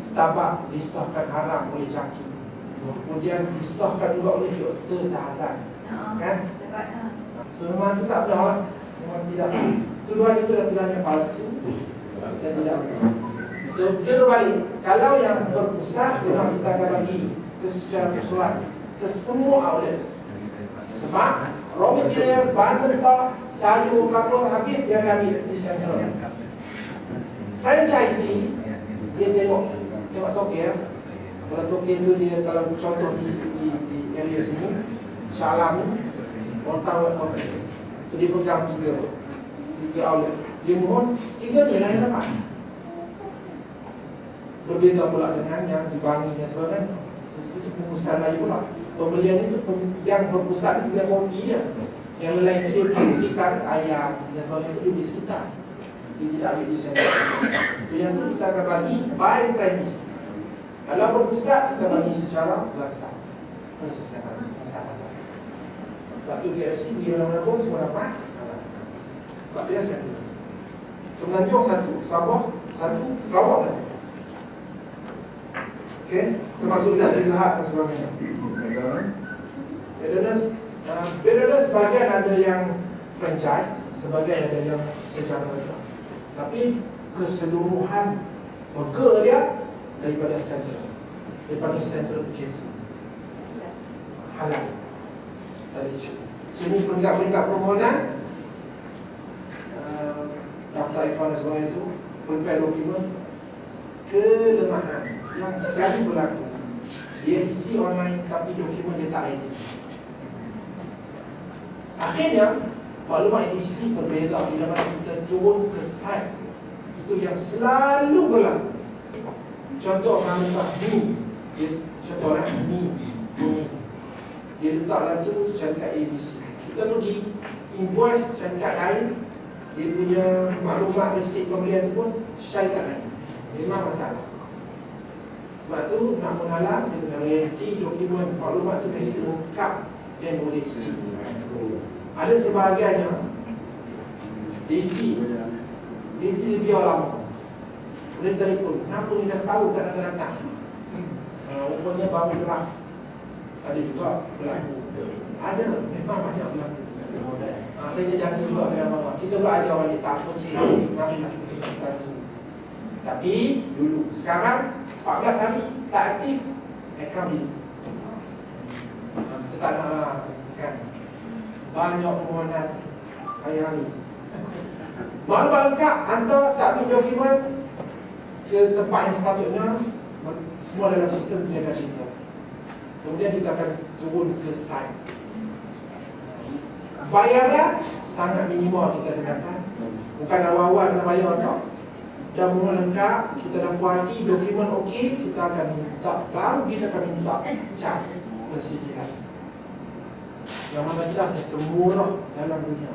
Starbucks disahkan haram oleh JAKI. Kemudian disahkan juga oleh Dr. Zahazan. Kan? So memang itu tak benar lah. Memang tidak. Tuduhan itu adalah tuduhan yang palsu dan tidak benar. So dia berbalik. Kalau yang berpusat, memang kita akan bagi secara keseluruhan ke semua outlet. Sebab raw material, bahan mentah, sayur, kapur habis, dia akan ambil di sentral. Franchisee, dia tengok toke. Kalau toke itu dia, kalau contoh di area sini, Shah Alam ni, orang tahu outlet. So dia pegang 3 outlet. Dia mohon 3 ni lah yang dapat. Berbeza pula dengan yang di Bangi dan sebagainya. Itu pengusaha lain pula. Pembelian itu yang berpusat itu yang kopi dia. Yang lain itu dia di sekitar ayam dan sebagainya itu dia di sekitar. Dia tidak ambil di sana. So yang itu kita akan bagi by premise. Kalau berpusat kita bagi secara langsung. Waktu KFC pergi mana-mana pun semua dapat. Sebab dia satu. Semenanjung satu, Sabah satu, Sarawak satu. Okey, termasuk dari Zahad dan sebagainya. Bedanya sebagian ada yang franchise, sebagian ada yang secara legal. Tapi keseluruhan burger dia daripada central purchasing halal. Tadi sini peringkat-peringkat permohonan, daftar akaun dan sebagainya itu, prepare dokumen. Kelemahan yang selalu berlaku, dia isi online tapi dokumen dia tak edit. Akhirnya maklumat yang diisi berbeza bila mana kita turun ke site, itu yang selalu berlaku. Contoh bahan mentah ni, contohlah ni, dia letak dalam tu syarikat ABC. Kita pergi invoice syarikat lain, dia punya maklumat resit pembelian tu pun syarikat lain. Memang masalah. Sebab tu nak mengalah, dia kena reality dokumen maklumat tu mesti lengkap dan boleh isi. Ada sebahagiannya diisi dia biar lama. Boleh telefon, kenapa ni dah setahun tak datang-datang? Rupanya baru draft. Ada juga berlaku. Ada, memang banyak berlaku. Saya jadi juga dengan mama. Kita belajar balik tak apa cik. Marilah kita bantu. Tapi dulu, sekarang 14 hari tak aktif, account ini. Kita tak nak kan. Banyak permohonan hari-hari. Maklumat lengkap, hantar submit dokumen ke tempat yang sepatutnya. Semua dalam sistem dia akan cerita. Kemudian kita akan turun ke site. Bayaran sangat minimal kita kenakan. Bukan awal-awal nak bayar tau. Dah mula lengkap, kita dah puas hati, dokumen okey, kita akan minta, baru kita akan minta cas persediaan. Yang mana cas yang termurah dalam dunia.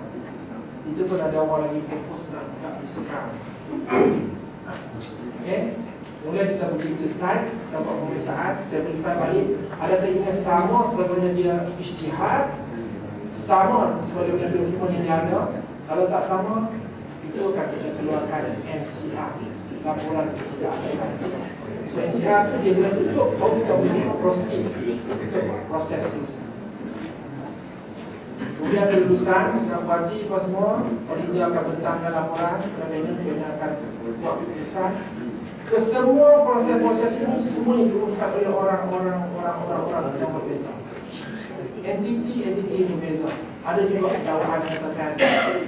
Itu pun ada orang lagi fokus nak buka diskaun. Okay. Kemudian kita pergi ke site, kita buat pemeriksaan, kita verify balik adakah ini sama sebagaimana dia ijtihad, sama sebagaimana dokumen yang dia ada. Kalau tak sama, itu akan kita keluarkan NCR, laporan ketidakadilan. So NCR tu dia bila tutup, baru kita boleh proses selesai. Kemudian kelulusan, nak berhati apa semua, auditor akan bentangkan laporan, sebagainya akan buat keputusan. Kesemua proses-proses ini semua diuruskan oleh orang-orang yang berbeza. Entiti yang berbeza. Ada juga dakwaan yang katakan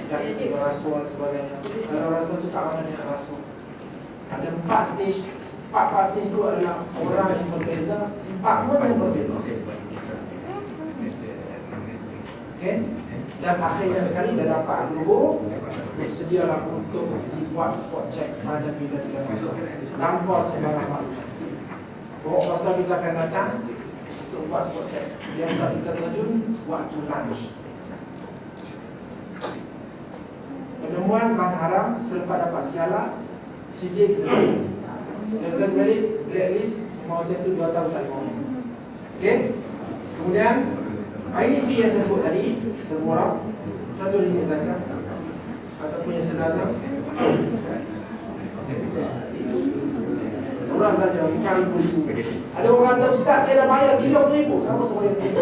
jadi rasuah dan sebagainya. Kalau rasuah itu tak mana dia nak rasuah. Ada 4 stage. 4 stage itu adalah orang yang berbeza, department yang berbeza. Okay? Dan akhirnya sekali dah dapat logo, bersedialah untuk dibuat spot check pada bila kita masuk tanpa sembarang maklumat. Pokok masa kita akan datang untuk buat spot check. Biasa kita terjun waktu lunch. Penemuan bahan haram selepas dapat segala CJ kita balik. Dan kita balik blacklist mau dia tu 2 tahun tak mau. Okey. Kemudian ini fee yang saya sebut tadi termurah RM1 saja ataupun yang sedasa murah saja, bukan RM50,000. Ada orang kata, Ustaz saya dah bayar RM30,000. Sama semua yang tadi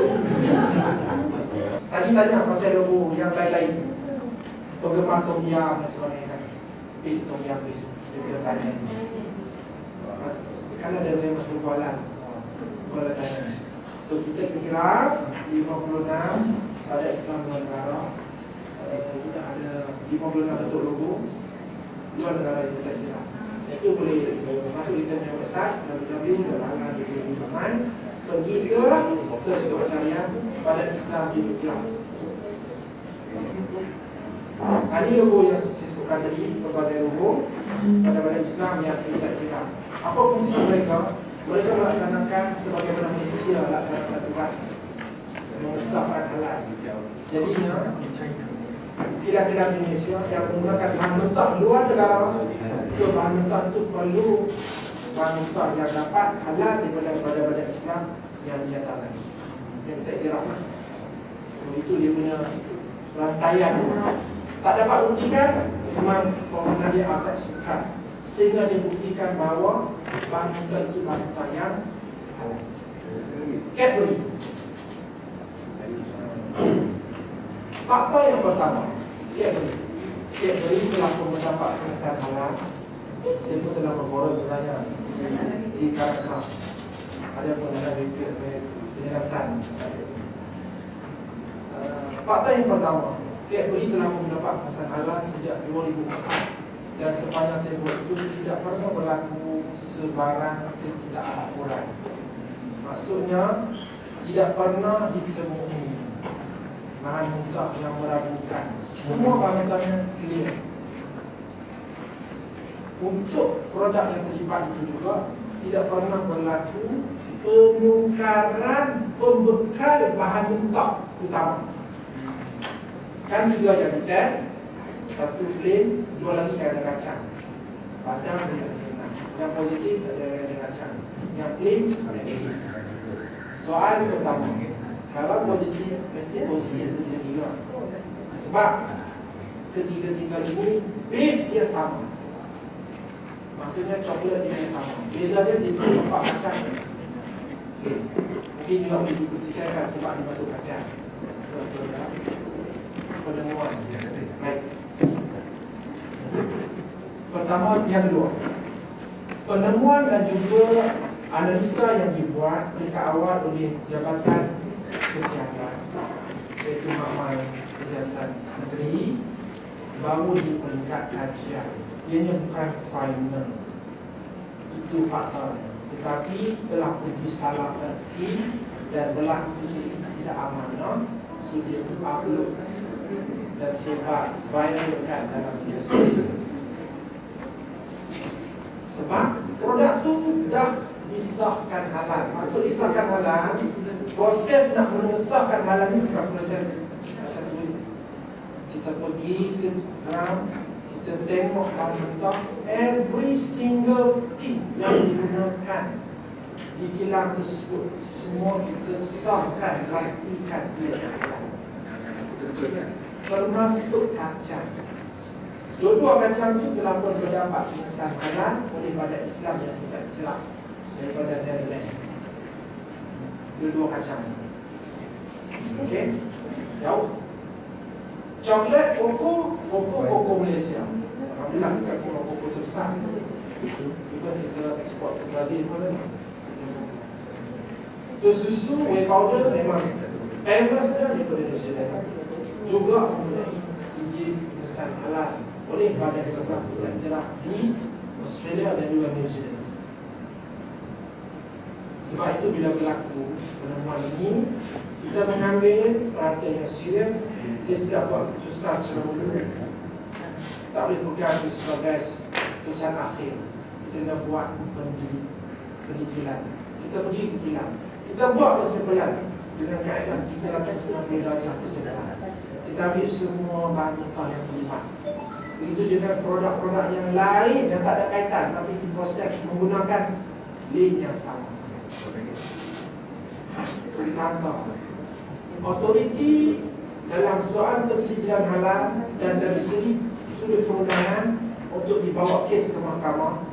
tanya pasal logo yang lain-lain, penggemar Tom Yum dan sebagainya. Please Tom Yum please. Dia tanya kan ada memang perbualan tanya. So kita kira 56 pada Islam dua negara, kita ada 56 bentuk logo, 2 negara yang kita kira. Itu boleh masuk di dalam website www.alan.com. Pergi ke search pencarian pada Islam di Islam. Ini logo yang saya sebutkan tadi, berbagai logo pada Islam yang kita kira. Apa fungsi mereka? Mereka melaksanakan sebagaimana Malaysia melaksanakan tugas mengesahkan halal. Jadinya kilang-kilang Indonesia yang menggunakan bahan mentah luar negara, so bahan mentah itu perlu bahan mentah yang dapat halal daripada badan Islam yang dinyatakan. Yang kita kira so, itu dia punya rantaian. Tak dapat buktikan, memang permohonan dia agak singkat, sehingga dia buktikan bahawa bahan mentah itu bahan mentah yang halal. Cadbury. Fakta yang pertama, Cadbury telah mendapat pengesahan halal. Saya pun telah berforum sebenarnya di Karakter. Ada pun ada penjelasan. Fakta yang pertama, Cadbury telah mendapat pengesahan halal sejak 2004. Dan sepanjang tempoh itu tidak pernah berlaku sebarang ketidakakuran. Maksudnya tidak pernah ditemui bahan mentah yang meragukan. Semua bahan mentahnya clear. untuk produk yang terlibat itu juga tidak pernah berlaku penukaran pembekal bahan mentah utama. Kan juga yang dites, satu flame, dua lagi ada kacang. Padang ada kacang. Yang positif ada kacang. Yang flame ada negatif. Soal pertama, kalau positif, mesti positif itu tidak juga. Sebab ketiga-tiga ini base dia sama. Maksudnya coklat dia sama. Beza dia di tempat kacang. Okay. Mungkin juga boleh dibuktikan sebab dia masuk kacang. Betul tak? Penemuan. Baik. Pertama, yang kedua, penemuan dan juga analisa yang dibuat peringkat awal oleh Jabatan Kesihatan, iaitu Makmal Kesihatan Negeri, baru di peringkat kajian. Ianya bukan final. Itu fakta. Tetapi telah pun disalah erti dan berlaku sedikit tidak amanah. Sudah upload dan sebar viralkan dalam media sosial. Sebab produk tu dah disahkan halal. Maksud disahkan halal, proses nak mengesahkan halal ni bukan proses satu. Kita pergi ke gram, kita tengok bahan mentah, every single thing yang digunakan di kilang tersebut, semua kita sahkan, pastikan dia halal. Termasuk kacang. Dua-dua kacang itu telah pun berdapat pengesahan halal oleh badan Islam yang kita iktiraf daripada Netherlands. Dua-dua kacang. Okey, jauh. Coklat, koko Malaysia. Alhamdulillah kita koko terbesar. Kita ekspor ke Brazil pun ada. So susu, whey powder memang Amazon daripada Indonesia juga mempunyai sijil pengesahan halal oleh badan Islam yang iktiraf di Australia dan juga New Zealand. Sebab itu bila berlaku penemuan ini, kita mengambil perhatian yang serius. Kita tidak buat keputusan secara dulu. Tak boleh pegang itu sebagai keputusan akhir. Kita kena buat penelitian. Kita pergi ke kilang. Kita buat persebelan dengan kaedah 390 darjah persebelan. Kita ambil semua bahan mentah yang terlibat. Begitu juga produk-produk yang lain yang tak ada kaitan tapi diproses menggunakan link yang sama. So kita hantar autoriti dalam soal persijilan halal dan dari segi sudut perundangan untuk dibawa kes ke mahkamah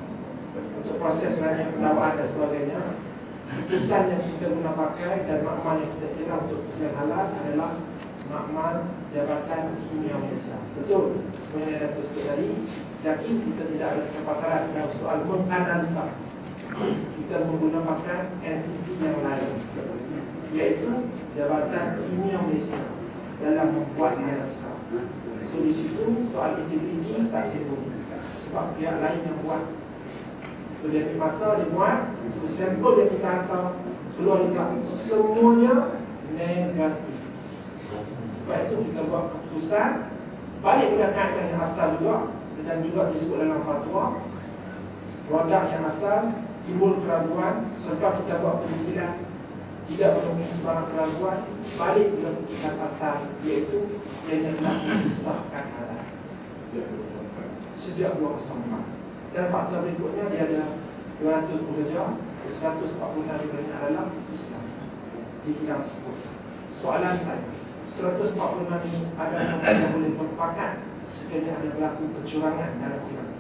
untuk proses selanjutnya pendakwaan dan sebagainya. Keputusan yang kita guna pakai dan makmal yang kita kira untuk persijilan halal adalah makmal Jabatan Kimia Malaysia. Betul, sebenarnya Datuk sikit tadi, yakin kita tidak ada kepakaran dalam soal menganalisa. Kita menggunakan entiti yang lain, iaitu Jabatan Kimia Malaysia dalam membuat analisa. So di situ soal integriti tak timbul sebab pihak lain yang buat. So dia ambil masa, dia buat. So sampel yang kita hantar keluar result semuanya negatif. Sebab itu kita buat keputusan balik kepada kaedah yang asal juga, dan juga disebut dalam fatwa produk yang asal timbul keraguan sebab kita buat penelitian tidak menemui sebarang keraguan, balik ke keputusan asal, iaitu yang telah disahkan halal sejak 2004. Dan fakta berikutnya dia ada 200 pekerja, 146 daripadanya adalah Islam di kilang tersebut. Soalan saya, 146 ini ada yang boleh berpakat sekiranya ada berlaku kecurangan dalam kilang?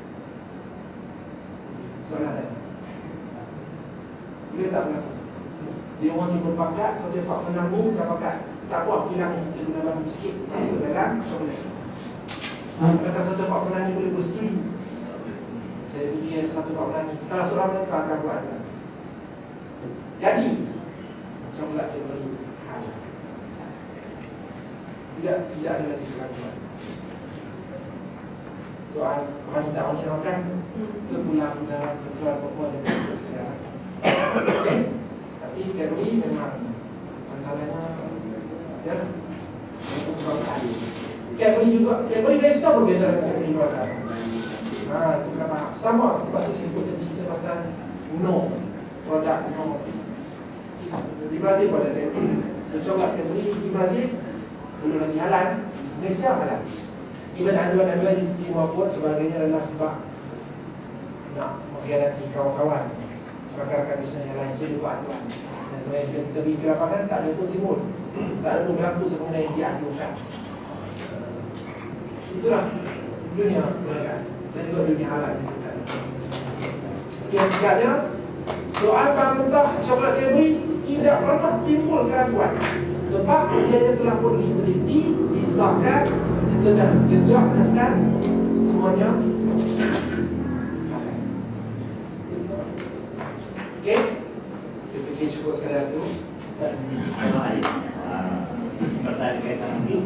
Soalan saya, boleh tak berlaku? Dia orang ni berpakat, 146 ni dah pakat. Tak buat kilang yang kita guna bagi sikit masuk dalam coklat. Adakah 146 ni boleh bersetuju? Saya fikir 146 ni salah seorang mereka akan buat. Jadi coklat dia beri halal. Tidak ada lagi keraguan. Soal wanita makan terpulang dalam kejual perempuan dan sekarang. Okey. Tapi Cadbury memang antaranya ya untuk kali. Cadbury juga, Cadbury biasa berbeza dengan Cadbury luar. Itu kenapa Sama sebab tu saya sebut tadi cerita pasal no, produk no. Di Brazil pun ada coklat Cadbury di Brazil belum lagi halal, Malaysia halal. Even aduan-aduan di Timur pun sebagainya adalah sebab nak mengkhianati kawan-kawan, rakan-rakan bisnes yang lain. Saya buat aduan. Dan sebenarnya bila kita pergi ke lapangan, tak ada pun timbul, tak ada pun berlaku sebenarnya yang diadukan. Itulah dunia perniagaan dan juga dunia halal. Yang ketiganya, soal bahan mentah coklat Cadbury tidak pernah timbul keraguan sebab ianya telah pun diteliti, disahkan, kita dah jejak kesan semuanya. Okey, saya fikir cukup sekadar tu. Pertanyaan kaitan ini,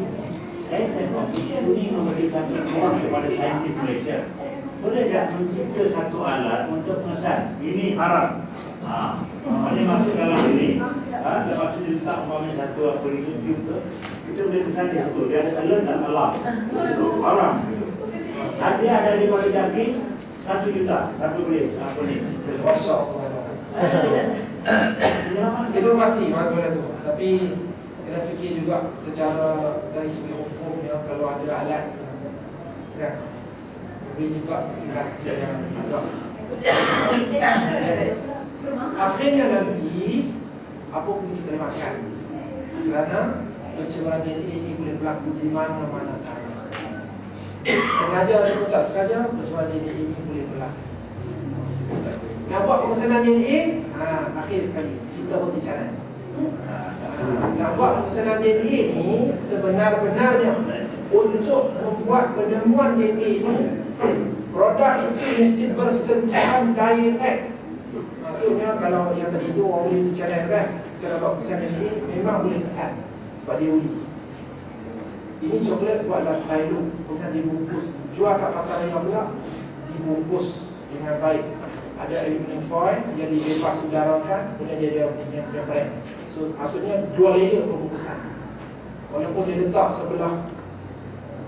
saya tengok isu ini memberi satu ruang kepada saintis Malaysia. Boleh tak mencipta satu alat untuk pesan ini haram? Ini masuk dalam ini. Lepas itu diletak umpamanya satu apa ni YouTube tu, kita boleh pesan di situ. Dia ada alert dan alarm. Haram. Nanti ada di bawah jaki 1 juta, satu beli apa ni? Masya Allah. Itu masih boleh tu. Tapi kena fikir juga secara dari segi hukumnya, kalau ada alat itu, kan, boleh juga implikasi yang agak. Yes. Akhirnya nanti apa pun kita boleh makan, kerana pencemaran DNA ini boleh berlaku di mana-mana sahaja. Sengaja ataupun tak sengaja, pencemaran DNA ini boleh berlaku. Nak buat pemesanan DNA, akhir sekali kita roti canai. Nak buat pemesanan DNA ni sebenar-benarnya untuk membuat penemuan DNA ini, produk itu mesti bersentuhan direct. Maksudnya kalau yang tadi itu orang boleh dicanai kan, kalau buat pemesanan DNA memang boleh kesan sebab dia uli. Ini coklat buatlah sayur, kemudian dibungkus, jual kat pasar raya pula, dibungkus dengan baik. Ada aluminium foil yang dibebas udarakan, kemudian dia ada punya brand. So maksudnya 2 layer pembungkusan. Walaupun dia letak sebelah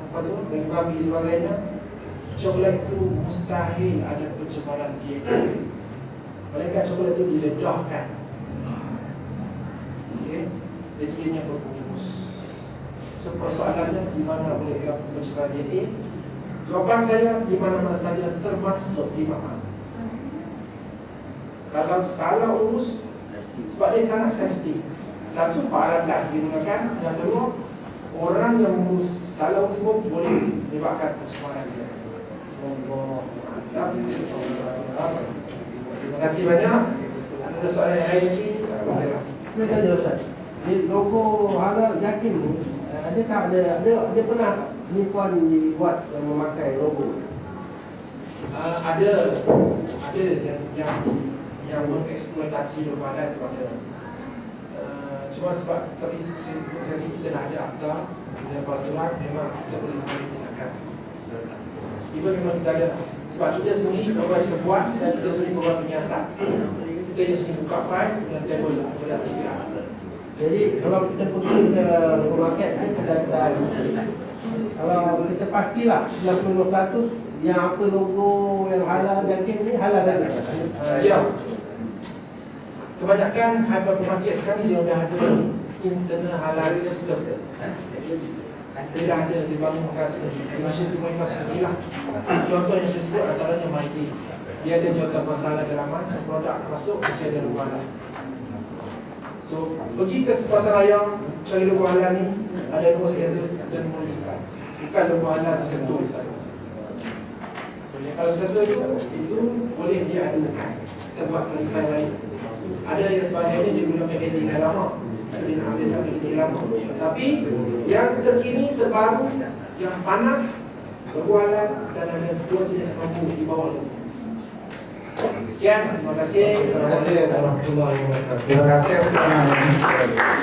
apa tu, daging babi sebagainya, coklat itu mustahil ada pencemaran DNA. Melainkan coklat itu diledahkan. Okey, jadi ianya berbungkus. So persoalannya di mana boleh berlaku pencemaran DNA? Jawapan saya di mana-mana saja, termasuk di makanan. Kalau salah urus, sebab dia sangat sensitif. Satu, peralatan digunakan. Yang kedua, orang yang mengurus salah urus pun boleh menyebabkan pencemaran dia. Terima kasih banyak. Ada soalan yang lain lagi? Bolehlah. Saya tanya Ustaz, di logo halal yakin ni, adakah ada pernah penipuan dibuat yang memakai logo? Ada yang mengeksploitasi logo halal tu ada. Cuma sebab sekali kita dah ada akta, ada peraturan, memang kita boleh tindakan. Ibu memang kita ada. Sebab kita sendiri pembuat sebuah dan kita sendiri pembuat penyiasat. Kita yang sendiri buka file, kemudian table kepada TPR. Jadi kalau kita pergi ke supermarket, kita kalau kita pastilah 95% yang apa logo yang halal yakin ni halal dah. Ya. Kebanyakan hypermarket sekarang dia dah ada internal halal system. Dia dah ada dibangunkan sendiri. Malaysia tu mereka sendirilah. Contoh yang saya sebut antaranya MyDay. Dia ada jual masalah dalaman, produk nak masuk mesti ada logo halal. So pergi ke pasar raya, cari logo halal ni, ada logo scatter dan menunjukkan. Bukan logo halal scatter saja. Kalau scatter itu boleh diadukan. Kita buat clarify balik. Ada yang sebagainya dia guna magazine yang lama, dia nak ambil magazine yang lama. Tapi yang terkini, terbaru, yang panas, logo halal dan ada 2 jenis lampu di bawah logo. Sekian, terima kasih. Assalamualaikum warahmatullahi wabarakatuh. Terima kasih.